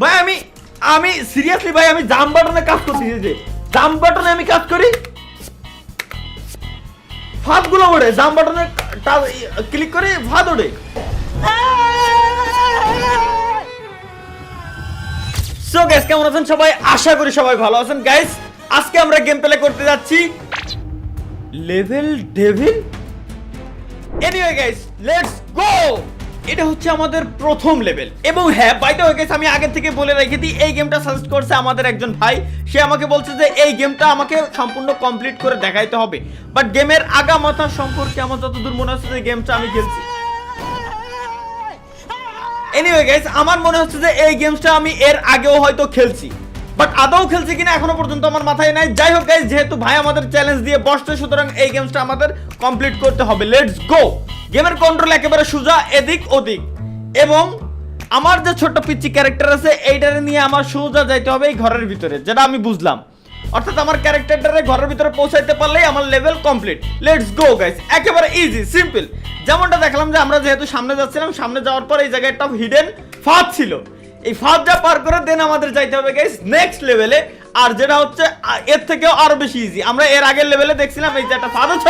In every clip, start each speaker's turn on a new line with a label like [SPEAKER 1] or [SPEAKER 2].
[SPEAKER 1] ভাই আমি সিরিয়াসলি ভাই আমি জাম্প বাটনে কাজ করতেছি, যে জাম্প বাটনে আমি কাজ করি ফাঁদ গুলো ওড়ে, জাম্প বাটনে ক্লিক করে ফাঁদ ওড়ে। সো গাইস কেমন আছেন সবাই? আশা করি সবাই ভালো আছেন। গাইস আজকে আমরা গেম প্লে করতে যাচ্ছি level devil. Anyway guys let's go. এটা হচ্ছে আমাদের প্রথম লেভেল, এবং হ্যাঁ বাই দ্য ওয়ে গাইস আমি আগে থেকে বলে রেখে দিই, এই গেমটা সাজেস্ট করছে আমাদের একজন ভাই। সে আমাকে বলছে যে এই গেমটা আমাকে সম্পূর্ণ কমপ্লিট করে দেখাইতে হবে, বাট গেমের আগামাথা সম্পর্কে আমার যতদূর মনে হচ্ছে যে গেমটা আমি খেলছি। এনিওয়ে গাইস আমার মনে হচ্ছে যে এই গেমটা আমি এর আগেও হয়তো খেলছি, বাট আদৌ খেলছি কিনা এখনো পর্যন্ত আমার মাথায় নাই। যাই হোক গাইস, যেহেতু ভাই আমাদের চ্যালেঞ্জ দিয়ে বসছে, সুতরাং এই গেমটা আমাদের কমপ্লিট করতে হবে। Let's go. গেমের কন্ট্রোল একেবারে সোজা, এদিক ওদিক, এবং আমার যে ছোট্ট পিচ্চি ক্যারেক্টার আছে এইটারে নিয়ে আমার সোজা যাইতে হবে এই ঘরের ভিতরে, যেটা আমি বুঝলাম। অর্থাৎ আমার ক্যারেক্টারটারে ঘরের ভিতরে পৌঁছাইতে পারলেই আমার level complete. Let's go guys, একেবারে ইজি সিম্পল। যেমনটা দেখলাম যে আমরা যেহেতু সামনে যাচ্ছিলাম, সামনে যাওয়ার পর এই জায়গায় একটা হিডেন ফাঁদ ছিল, এই ফাঁদটা পার করে দেন আমাদের যাইতে হবে গাইস নেক্সট লেভেলে। আর যেটা হচ্ছে এর থেকেও আরো বেশি ইজি। আমরা এর আগের লেভেলে দেখছিলাম এই যে একটা ফাঁদ আছে,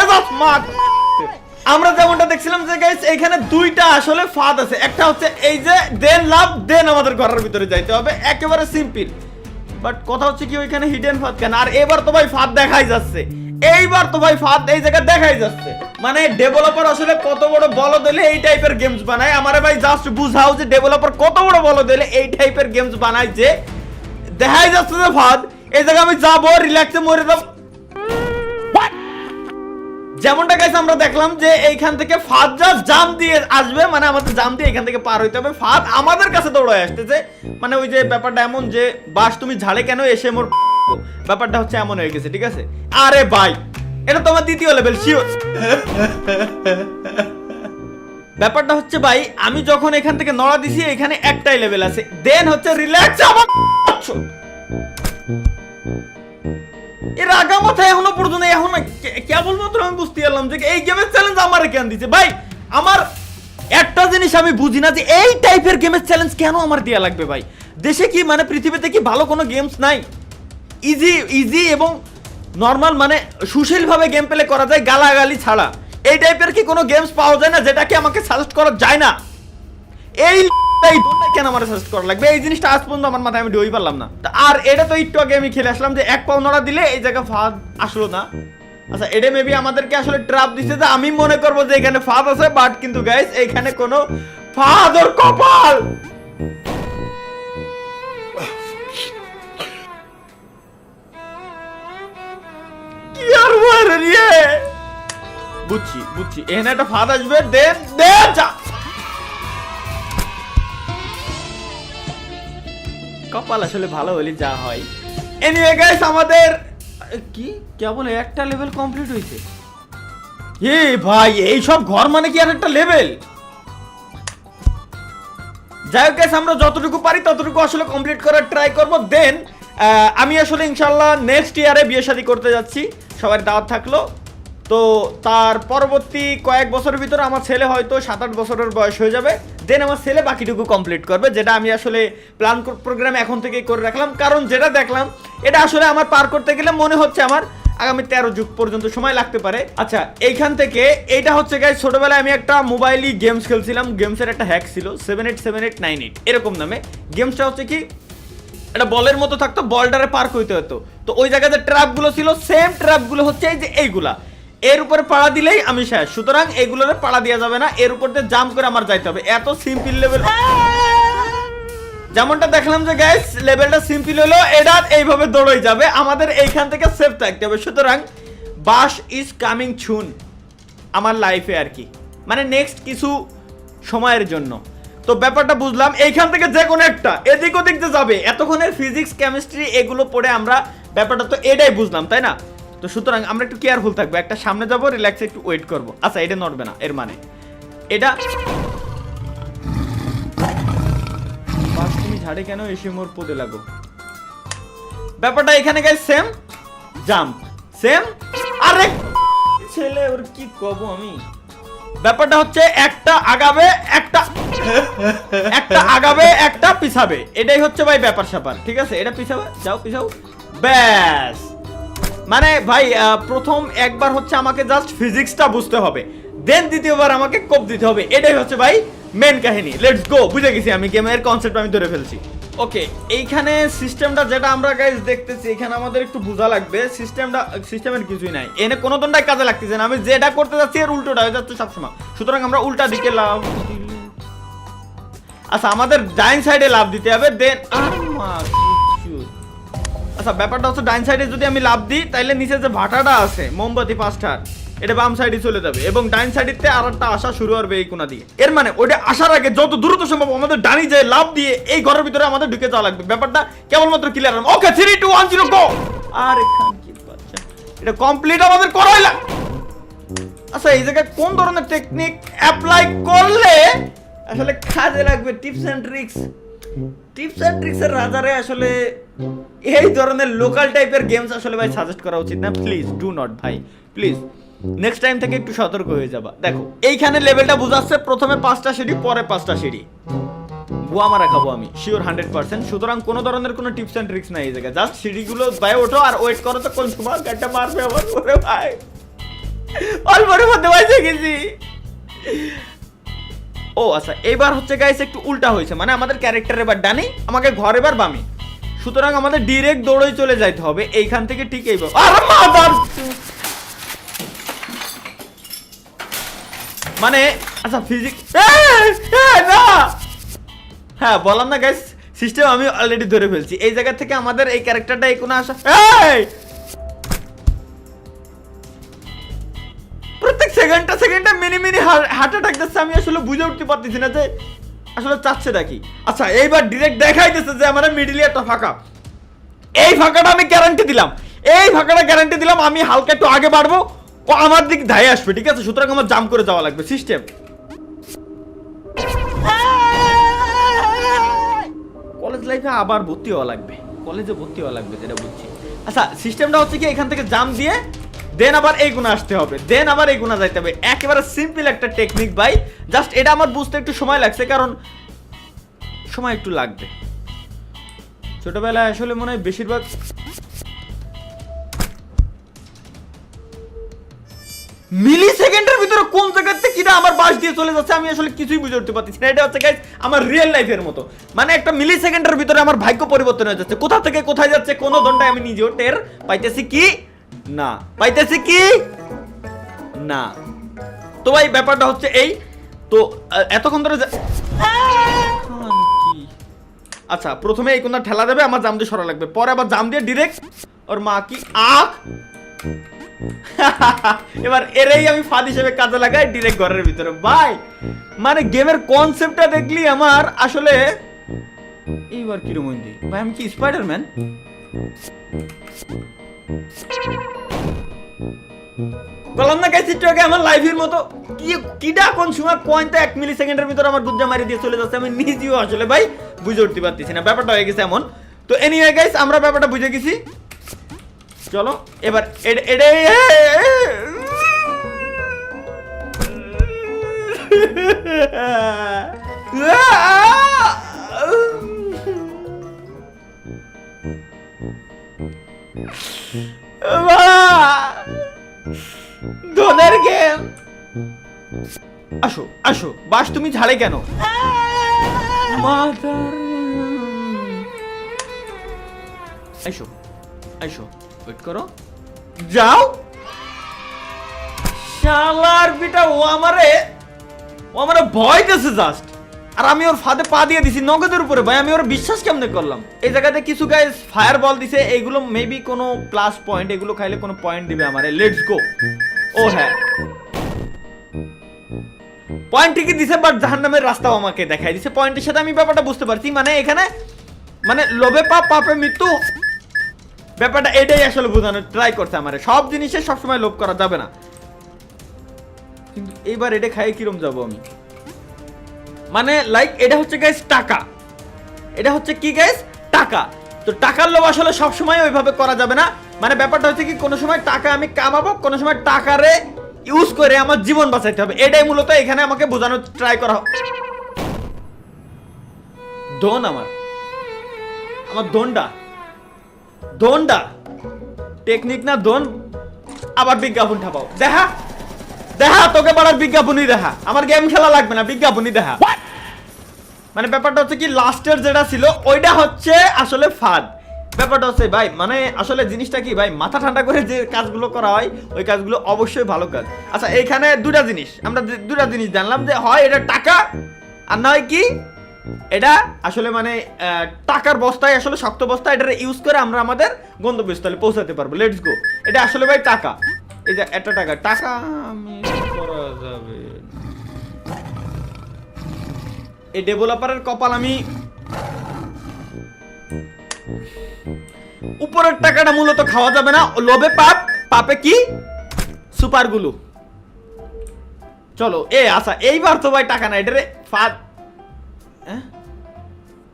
[SPEAKER 1] আমরা যেমনটা দেখছিলাম যে গাইস এখানে দুইটা আসলে ফাঁদ আছে। একটা হচ্ছে এই যে দেন লাভ, দেন আমাদের ঘরের ভিতরে যাইতে হবে, একেবারে সিম্পল। বাট কথা হচ্ছে কি ওইখানে হিডেন ফাঁদ কেন? আর এবার তো ভাই ফাঁদ দেখাই যাচ্ছে, এইবার তো ভাই ফাঁদ এই জায়গায় দেখাই যাচ্ছে। মানে ডেভেলপার আসলে কত বড় বলদ হলে এই টাইপের গেমস বানায়। আমারে ভাই জাস্ট বুঝাও যে ডেভেলপার কত বড় বলদ হলে এই টাইপের গেমস বানায়, যে দেখাই যাচ্ছে যে ফাঁদ এই জায়গায় আমি যাবো রিল্যাক্সে মরে যাব। যেমনটা গাইস আমরা দেখলাম যে এইখান থেকে ফাঁদ যা জাম দিয়ে আসবে, মানে আমাদের জাম দিয়ে এখান থেকে পার হইতে হবে, ফাঁদ আমাদের কাছে দৌড়ায় আসতেছে। মানে ওই যে ব্যাপারটা এমন যে বাস তুমি ঝাড়ে কেন এসে মোর, ব্যাপারটা হচ্ছে এমন হয়ে গেছে, ঠিক আছে? আরে ভাই এটা তোমার দ্বিতীয় লেভেল শিওর। ব্যাপারটা হচ্ছে ভাই আমি যখন এখান থেকে নড়া দিছি এখানে একটাই লেভেল আছে, দেন হচ্ছে রিল্যাক্স আবার। এর আগামাথা এখনো পর্যন্ত এখন কেবলমাত্র আমি বুঝতে পারলাম যে এই গেমের চ্যালেঞ্জ আমার কেন দিচ্ছে। ভাই আমার একটা জিনিস আমি বুঝি না যে এই টাইপের গেমের চ্যালেঞ্জ কেন আমার দেয়া লাগবে ভাই। দেশে কি মানে পৃথিবীতে কি ভালো কোনো গেমস নাই? ইজি এবং নর্মাল মানে সুশীলভাবে গেম প্লে করা যায় গালাগালি ছাড়া। এই টাইপের কি কোনো গেমস পাওয়া যায় না যেটাকে আমাকে সাজেস্ট করা যায় না? এই কেন আমার সাজেস্ট করা লাগবে? এই জিনিসটা আজ পর্যন্ত আমার মাথায় আমি ঢুই পারলাম না। আর এটা তো একটু আগে আমি খেলে আসলাম যে এক পাও নড়া দিলে এই জায়গায় ফাঁদ আসলো না। আচ্ছা এটা মেবি আমাদেরকে আসলে ট্র্যাপ দিছে, যে আমি মনে করবো যে এখানে ফাঁদ আছে, বাট কিন্তু গাইস এইখানে কোনো ফাঁদ ওর কপাল। কি আর বলে রে, বুঝছি এখানে একটা ফাঁদ আসবে, দেন যা কপাল আসলে ভালো হলে যা হয়। এনিওয়ে গাইস আমাদের কি কেবল একটা লেভেল কমপ্লিট হয়েছে। এ ভাই এই সব ঘর মানে কি আর একটা লেভেল? যাই হোক গাইস আমরা যতটুকু পারি ততটুকু আসলে কমপ্লিট করার ট্রাই করব। দেন আমি আসলে ইনশাআল্লাহ নেক্সট ইয়ারে বিয়ে শাদী করতে যাচ্ছি, সবার দাওয়াত থাকলো। তো তার পরবর্তী কয়েক বছরের ভিতরে আমার ছেলে হয়তো 7-8 বছরের বয়স হয়ে যাবে, দেন আমার ছেলে বাকিটুকু কমপ্লিট করবে, যেটা আমি আসলে প্ল্যান প্রোগ্রাম এখন থেকেই করে রাখলাম। কারণ যেটা দেখলাম এটা আসলে আমার পার করতে গেলে মনে হচ্ছে আমার আগামী 13 যুগ পর্যন্ত সময় লাগতে পারে। আচ্ছা এইখান থেকে এইটা হচ্ছে গাইস ছোটবেলায় আমি একটা মোবাইলই গেমস খেলছিলাম, গেমসের একটা হ্যাক ছিল 787898 এরকম নামে। গেমসটা হচ্ছে কি এটা বলের মতো থাকতো, বলটারে পার করতে হতো। তো ওই জায়গাতে ট্র্যাপগুলো ছিল, সেম ট্র্যাপগুলো হচ্ছে এই যে এইগুলা, এর উপরে পাড়া দিলেই আমি শেষ। সুতরাং এগুলোরে পাড়া দেওয়া যাবে না, এর উপর দিয়ে জাম্প করে আমার যাইতে হবে। এত সিম্পল লেভেল। যেমনটা দেখলাম যে গাইস লেভেলটা সিম্পল হলো, এটা এইভাবে দৌড়ই যাবে, আমাদের এইখান থেকে সেফ থাকতে হবে। সুতরাং বাস ইজ কামিং সুন আমার লাইফে আর কি, মানে নেক্সট কিছু সময়ের জন্য। তো ব্যাপারটা বুঝলাম, এইখান থেকে যে কোনো একটা এদিক ওদিক যে যাবে, এতক্ষণের ফিজিক্স কেমিস্ট্রি এগুলো পড়ে আমরা ব্যাপারটা তো এটাই বুঝলাম, তাই না? তো সুতরাং আমরা একটু কেয়ারফুল থাকবো, একটা সামনে যাবো রিল্যাক্সে একটু ওয়েট করবো। আচ্ছা এটা নড়বে না, এর মানে এটা তুমি ঝাড়ে কেন এসে মোর পদে লাগো। ব্যাপারটা এখানে গাইস সেম জাম্প সেম। আরে ছেলে ওর কি কব আমি, ব্যাপারটা হচ্ছে একটা আগাবে একটা আগাবে একটা পিছাবে, এটাই হচ্ছে ভাই ব্যাপার স্যাপার, ঠিক আছে? এটা পিছাবে, যাও পিছাও, ব্যাস। মানে ভাই প্রথম একবার হচ্ছে আমাকে জাস্ট ফিজিক্সটা বুঝতে হবে, দেন দ্বিতীয়বার আমাকে কোপ দিতে হবে, এটাই হচ্ছে ভাই মেন কাহিনী। লেটস গো, বুঝে গেছি আমি, গেমের কনসেপ্ট আমি ধরে ফেলছি। ওকে, এইখানে সিস্টেমটা যেটা আমরা গাইস দেখতেছি, এখানে আমাদের একটু বোঝা লাগবে। সিস্টেমের কিছুই নাই, এনে কোনো দণ্ডাই কাজে লাগতেছে না, আমি যেটা করতে যাচ্ছি এর উল্টোটা হয়ে যাচ্ছে সবসময়, সুতরাং আমরা উল্টা দিকে লাভ। আচ্ছা, আমাদের ডাইন সাইডে লাভ দিতে হবে, দেন আচ্ছা ব্যাপারটা হচ্ছে ডাইন সাইডে যদি আমি লাভ দিই তাহলে নিচে যে ভাটাটা আছে মোমবাতি 5টার, এটা বাম সাইডে চলে যাবে এবং ডাইন সাইডেতে আরেকটা আসা শুরু হবে এই কোণা দিয়ে। এর মানে ওইটা আসার আগে যত দ্রুত সম্ভব আমাদের ডানি যে লাভ দিয়ে এই ঘরের ভিতরে আমাদের ঢুকে যাওয়া লাগবে। ব্যাপারটা কেবলমাত্র ক্লিয়ার হবে। ওকে 3 2 1 0 গো। আরে খান কি বাচ্চা, এটা কমপ্লিট আমাদের করাই লাগবে। আচ্ছা, এই জায়গায় কোন ধরনের টেকনিক অ্যাপ্লাই করলে আসলে কাজে লাগবে? টিপস এন্ড ট্রিক্স এর রাজারে আসলে এই ধরনের লোকাল টাইপের গেমস আসলে ভাই সাজেস্ট করা উচিত না। প্লিজ ডু নট ভাই, প্লিজ নেক্সট টাইম থেকে একটু সতর্ক হয়ে যাবা। দেখো এইখানে লেভেলটা বোঝাচ্ছে, প্রথমে 5টা সিঁড়ি, পরে 5টা সিঁড়ি। বুয়া মারা খাবো আমি শিওর 100%। সুতরাং কোনো ধরনের কোনো টিপস এন্ড ট্রিক্স নাই এই জায়গায়, জাস্ট সিঁড়িগুলো বাইরে ওঠো আর ওয়েট করো তো কোন সময় গাড়িটা মারবে আমার করে ভাই। অল্পের মধ্যে বাইরে গেছি। ও আচ্ছা, এইবার হচ্ছে গাইস একটু উল্টা হয়েছে, মানে আমাদের ক্যারেক্টার এবার ডানে, আমাকে ঘর এবার বামে, সুতরাং আমাদের ডিরেক্ট দৌড়ে চলে যাইতে হবে এইখান থেকে ঠিক এইবার। আরে মাদার, মানে আচ্ছা ফিজিক্স না, হ্যাঁ বললাম না গাইস, সিস্টেম আমি অলরেডি ধরে ফেলছি। এই জায়গা থেকে আমাদের এই ক্যারেক্টারটা এই কোণে আসা, প্রত্যেক সেকেন্ডে মিনি হার্ট অ্যাটাক দিচ্ছে, আমি আসলে বুঝে উঠতে পারতেছি না যে আসলে চাচ্ছেটা কি। আচ্ছা এইবার ডিরেক্ট দেখাইতেছে যে আমার মিডলে একটা ফাঁকা, এই ফাঁকাটা আমি গ্যারান্টি দিলাম, আমি হালকা একটু আগে বাড়বো, ও আমার দিক ধায়ে আসবে, ঠিক আছে? সুতরাং আমার জাম্প করে যাওয়া লাগবে। সিস্টেম কলেজ লাইফে আবার ভর্তি হওয়া লাগবে, কলেজে ভর্তি হওয়া লাগবে যেটা বুঝছি। আচ্ছা সিস্টেমটা হচ্ছে কি, এখান থেকে জাম্প দিয়ে দেন আবার এই গুণা আসতে হবে, দেন আবার এই গুণা যাইতে হবে। একেবারে সিম্পল একটা টেকনিক ভাই, জাস্ট এটা আমার বুঝতে একটু সময় লাগছে, কারণ সময় একটু লাগবে। ছোটবেলায় আসলে মনে হয় বেশিরভাগ মিলি সেকেন্ডের ভিতরে কোন জায়গাতে কিনা আমার বাস দিয়ে চলে যাচ্ছে আমি আসলে কিছুই বুঝে উঠতে পারছি না। এটা হচ্ছে গাইস আমার রিয়েল লাইফের মতো, মানে একটা মিলি সেকেন্ডের ভিতরে আমার ভাগ্য পরিবর্তন হয়ে যাচ্ছে, কোথা থেকে কোথায় যাচ্ছে কোনো দণ্ডায় আমি নিজেও টের পাইতেছি কি না, তো ভাই ব্যাপারটা হচ্ছে এই। তো এতক্ষণ ধরে আচ্ছা প্রথমে এই কোনটা ঠেলা দেবে, আমার জাম দিয়ে সরা লাগবে, পরে আবার জাম দিয়ে ডিরেক্ট ওর মা কি আখ এবার এরই আমি ফাঁদ হিসেবে কাজে লাগাই ডিরেক্ট ঘরের ভিতরে। ভাই মানে গেমের কনসেপ্টটা দেখলি আমার আসলে এইবার কিরকম হইছে ভাই, আমি কি স্পাইডারম্যান? বললাম না গাইস একটু আগে আমার লাইফের মতো কিডা কোন সময় কয়েনটা 1 মিলি সেকেন্ডের ভিতরে আমার গুজ্জা মারি দিয়ে চলে যাচ্ছে, আমি নিজেও আসলে ভাই বুঝে উঠতে পারতেছি না, ব্যাপারটা হয়ে গেছে এমন। তো এনিওয়ে গাইস আমরা ব্যাপারটা বুঝে গেছি, চলো এবার ধনের গেম। আসো আসো বাস, তুমি ঝাড়ে কেন? আইসো আইসো, ওয়েট করো, যাও। শালার বিটা ও আমারে ভয় দিয়েছে জাস্ট, আর আমি ওর ফাঁদে পা দিয়ে দিছি নগদের উপরে। ভাই আমি ওর বিশ্বাস কেমনে করলাম? এই জায়গাতে কিছু গাইস ফায়ার বল দিছে, এইগুলো মেবি কোনো প্লাস পয়েন্ট, এগুলো খাইলে কোনো পয়েন্ট দিবে আমারে। Let's go. ও হ্যাঁ পয়েন্ট ঠিকই দিছে, বাট জাহান্নামের রাস্তাও আমাকে দেখাই দিছে। পয়েন্টের সাথে আমি ব্যাপারটা বুঝতে পারছি, মানে এখানে মানে লোভে পাপ পাপে মৃত্যু, ব্যাপারটা এটাই আসলে বোঝানোর ট্রাই করছে আমারে। সব জিনিসে সবসময় লোভ করা যাবে না, কিন্তু এইবার এটা খাই কিরম যাবো আমি, মানে লাইক এটা হচ্ছে গাইস টাকা, এটা হচ্ছে কি গাইস টাকা। তো টাকার লোভ আসলে সবসময় ওইভাবে করা যাবে না, মানে ব্যাপারটা হচ্ছে কি কোনো সময় টাকা আমি কামাবো, কোনো সময় টাকারে ইউজ করে আমার জীবন বাঁচাইতে হবে, এটাই মূলত এখানে আমাকে বোঝানোর ট্রাই করা। দোন আমার দোনটা টেকনিক না দোন, আবার বিজ্ঞাপন ঠাপাও। দেখা তোকে পাড়ার বিজ্ঞাপনই দেখা, আমার গেম খেলা লাগবে না, বিজ্ঞাপনই দেখা। মানে ব্যাপারটা হচ্ছে কি, লাস্টের যেটা ছিল ওইটা হচ্ছে আসলে ফাঁদ। ব্যাপারটা হচ্ছে ভাই, মানে আসলে জিনিসটা কি ভাই, মাথা ঠান্ডা করে যে কাজগুলো করা হয় ওই কাজগুলো অবশ্যই ভালো কাজ। আচ্ছা এইখানে আমরা দুটা জিনিস জানলাম, যে হয় এটা টাকা, আর নয় কি এটা আসলে মানে টাকার বস্তায়, আসলে শক্ত বস্তা, এটা ইউজ করে আমরা আমাদের গন্তব্যস্থলে পৌঁছাতে পারবো। Let's go. এটা আসলে ভাই টাকা, এই যে একটা টাকা আমি করা যাবে। এই ডেভেলপারের কপাল, আমি উপরের টাকাটা মূলত খাওয়া যাবে না, লোভে পাপে কি সুপার গুলো। চলো আচ্ছা এইবার তো ভাই টাকা না, এটারে ফাঁদ।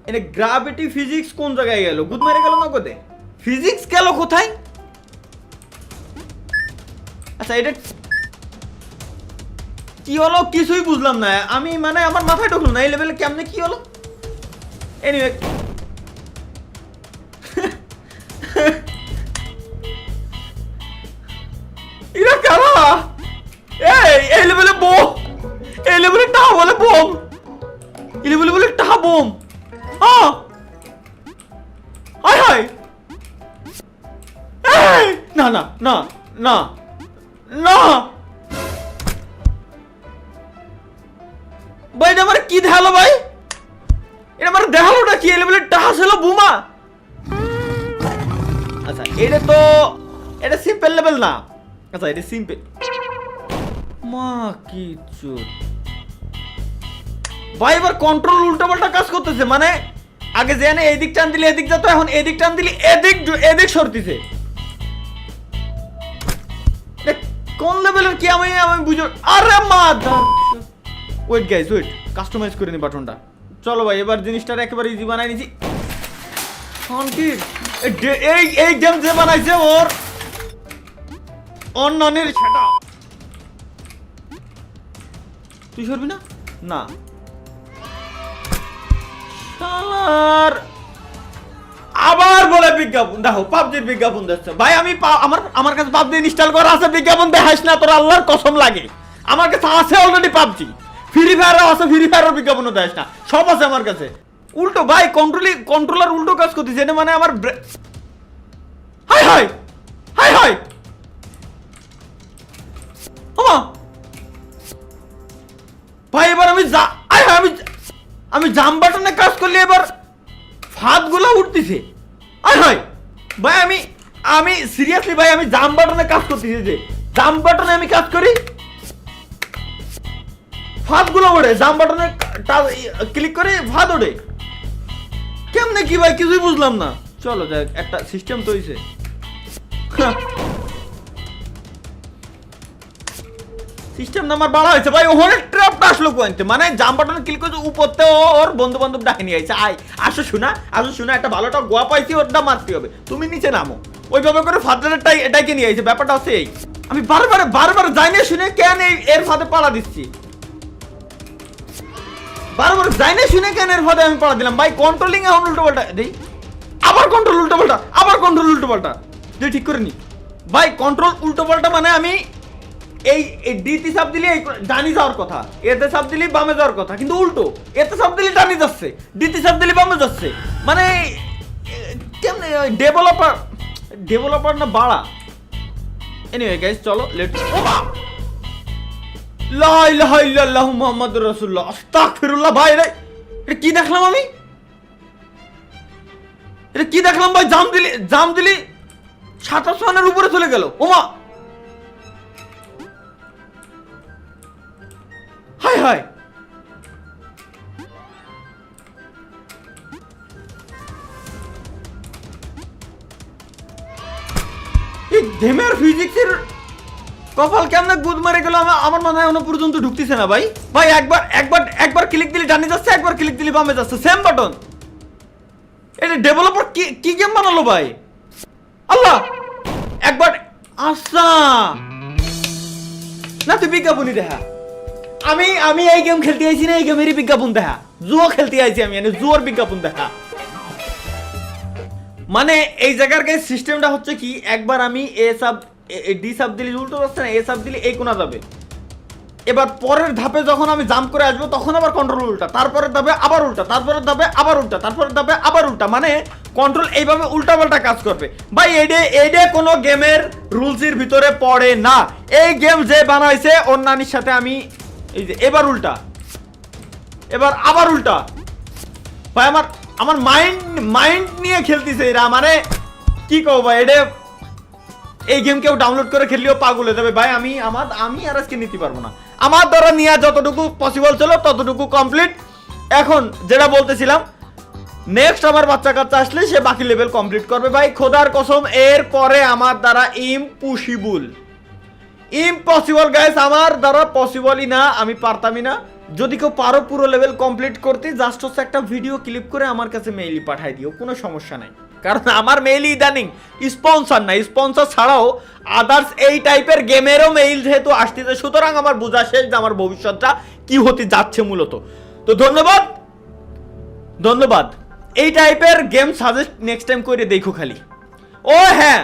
[SPEAKER 1] এটা গ্রাভিটি ফিজিক্স কোন জায়গায় গেল? গুদ মেরে গেল না কোথায়? ফিজিক্স গেল কোথায়? আচ্ছা এটা কি হলো কিছুই বুঝলাম না আমি, মানে আমার মাথায় ঢুকলো না এই লেভেলে কেমনে কি হলো। এনিওয়ে এটা কারা? এই লেভেলে বোম, এই লেভেলে টাহা বলে বোম, এই লেভেলে বলে টাহা বোম। হায় না না না না না ভাই, এটা আমার কি দেখালো ভাই? এটা আমার দেখালোটা কি? লেভেলে টাহা ছিল বোমা। আচ্ছা এটা সিম্পল লেভেল না। আচ্ছা এটা সিম্পল মা কি চুত ভাই, এবার কন্ট্রোল উল্টাপাল্টা কাজ করতেছে। মানে আগে যে এই দিক টান দিলে এদিক যেত, এখন এদিক টান দিলে এদিক সরতেছে। কোন লেভেলের কি আমি বুঝো। আরে mother, wait guys wait, customise করে নি বাটনটা। চলো ভাই এবার জিনিসটা একেবারে ইজি বানাই নিছি। এই গেম যে বানাইছে ওর অন্যানের সেটা তুই সরবি না না শালার। আবার বলে বিজ্ঞাপন দেখো, পাবজির বিজ্ঞাপন দিচ্ছে ভাই। আমি আমার কাছে পাবজি ইনস্টল করা আছে, বিজ্ঞাপন দেখাইস না, তোর আল্লাহর কসম লাগে। আমার কাছে আছে অলরেডি পাবজি, ফ্রি ফায়ারও আছে, ফ্রি ফায়ারের বিজ্ঞাপনও দেখাইস না, সব আছে আমার কাছে। উল্টো ভাই কন্ট্রোলার উল্টো কাজ করতেছে, এটা মানে আমার হাই হাই হাই হাই ভাই। এবার আমি জাম বাটনে কাজ করলে এবার ফাঁদ গুলা উঠতেছে। আয় হাই ভাই, আমি সিরিয়াসলি ভাই, আমি জাম বাটনে কাজ করতেছি, যে জাম বাটনে আমি কাজ করি ফাঁদ গুলো ওঠে, জাম বাটনে ক্লিক করে ফাঁদ ওঠে। কেমনে কি ভাই কিছুই বুঝলাম না। চলো যাক, একটা সিস্টেম তো হইছে। সিস্টেম নাম্বার বাড়া হয়েছে ভাই। ওখানে ট্র্যাপটা আসলো কোয়ান্তে, মানে জাম বাটনে ক্লিক করে উপরতে ওর বন্ধু বান্ধব ডাকে নিয়ে আইছে। আসো শোনা একটা ভালোটা গোয়া পাইছি, ওটা মারতে হবে, তুমি নিচে নামো। ওইভাবে করে ফাদারটাই এটাকে নিয়ে আইছে। ব্যাপারটা হচ্ছে এই, আমি বারবার যাই না শুনে কেন এর ফাঁদে পাড়া দিচ্ছি, বারবার যাই না শুনে কেন এর ফাঁদে আমি পাড়া দিলাম ভাই। কন্ট্রোলিং এখন উল্টো পাল্টা দেই, আবার কন্ট্রোল উল্টো পাল্টা তুই ঠিক করে নি ভাই। কন্ট্রোল উল্টো পাল্টা মানে আমি এই ডিতে চাপ দিলে ডানি যাওয়ার কথা, এতে চাপ দিলে বামে যাওয়ার কথা, কিন্তু উল্টো। এতে চাপ দিলে ডানি যাচ্ছে, ডিতে চাপ দিলে বামে যাচ্ছে। মানে কেমনে ডেভেলপার না বাড়া। এনিওয়ে গাইস চলো লেটস লা ইলাহা ইল্লাল্লাহু মুহাম্মাদুর রাসূলুল্লাহ আস্তাগফিরুল্লাহ। ভাই রে এটা কি দেখলাম আমি? এটা কি দেখলাম ভাই? জাম দিলি 27 রানের উপরে চলে গেল। ওমা হাই হাই, এই গেমের ফিজিক্সের কপাল কেমনে গুদ মারে গেল আমার মাথায় এখনো পর্যন্ত ঢুকতেছে না ভাই। ভাই একবার ক্লিক দিলে ডানে যাচ্ছে, একবার ক্লিক দিলে বামে যাচ্ছে, সেম বাটন। এটা ডেভেলপার কি গেম বানালো ভাই? আল্লাহ একবার আচ্ছা না তুই বিজ্ঞাপনই দেখা। আমি আমি এই গেম খেলতে আইছি না, এই গেমেরই বিজ্ঞাপন দেখা। জুয়ো খেলতে আইছি আমি, মানে জুয়োর বিজ্ঞাপন দেখা। মানে এই জায়গার গাইস সিস্টেমটা হচ্ছে কি, একবার আমি এ সাব ডি সাব দিলে উল্টো যাচ্ছে না, এ সাব দিলে এই কোনা যাবে। এবার পরের ধাপে যখন আমি জাম্প করে আসবো তখন আবার কন্ট্রোল উল্টা, তারপরের ধাপে আবার উল্টা, তারপরের ধাপে আবার উল্টা, তারপরের ধাপে আবার উল্টা, মানে কন্ট্রোল এইভাবে উল্টা পাল্টা কাজ করবে ভাই। এইডে কোনো গেমের রুলসের ভিতরে পড়ে না। এই গেম যে বানাইছে ওর নানির সাথে আমি এই যে এবার উল্টা, এবার আবার উল্টা ভাই। আমার মাইন্ড নিয়ে খেলতেছে এরা, মানে কি কও ভাই, এটা এই গেম কেউ ডাউনলোড করে খেললেও পাগল হয়ে যাবে ভাই। আমি আর আজকে নিতে পারবো না। আমার দ্বারা নিয়ে যতটুকু পসিবল ছিল ততটুকু কমপ্লিট। এখন যেটা বলতেছিলাম, নেক্সট আমার বাচ্চা কাচ্চা আসলে সে বাকি লেভেল কমপ্লিট করবে ভাই, খোদার কসম। এর পরে আমার দ্বারা ইম্পসিবল গাইস, আমার দ্বারা পসিবলই না, আমি পারতামই না। যদি কেউ পারো পুরো লেভেল কমপ্লিট করতে, জাস্ট হচ্ছে একটা ভিডিও ক্লিপ করে আমার কাছে মেইলি পাঠাই দিও, কোনো সমস্যা নাই। কারণ আমার মেইল ইদানিং স্পন্সর না, স্পন্সর ছাড়াও আদার্স এই টাইপের গেমেরও মেইল যেহেতু আসতেছে, সুতরাং আমার বোঝা শেষ যে আমার ভবিষ্যৎটা কি হতে যাচ্ছে মূলত। তো ধন্যবাদ। এই টাইপের গেম সাজেস্ট নেক্সট টাইম করে দেখো খালি। ও হ্যাঁ,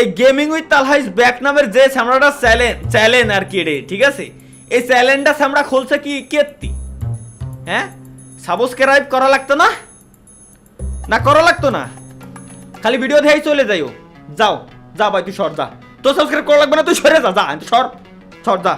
[SPEAKER 1] এই gaming with Talha is back নামের যে সামরাটা চ্যালেঞ্জ আর কি রে, ঠিক আছে, এই চ্যালেঞ্জটা সামরা খুলছে কি কেত্তি, হ্যাঁ সাবস্ক্রাইব করা লাগতো না করা লাগতো না, খালি ভিডিও দেখেই চলে যাও যা ভাই, তুই সর যা, তো সাবস্ক্রাইব করা লাগবে না, তুই সরে যা, সর যা।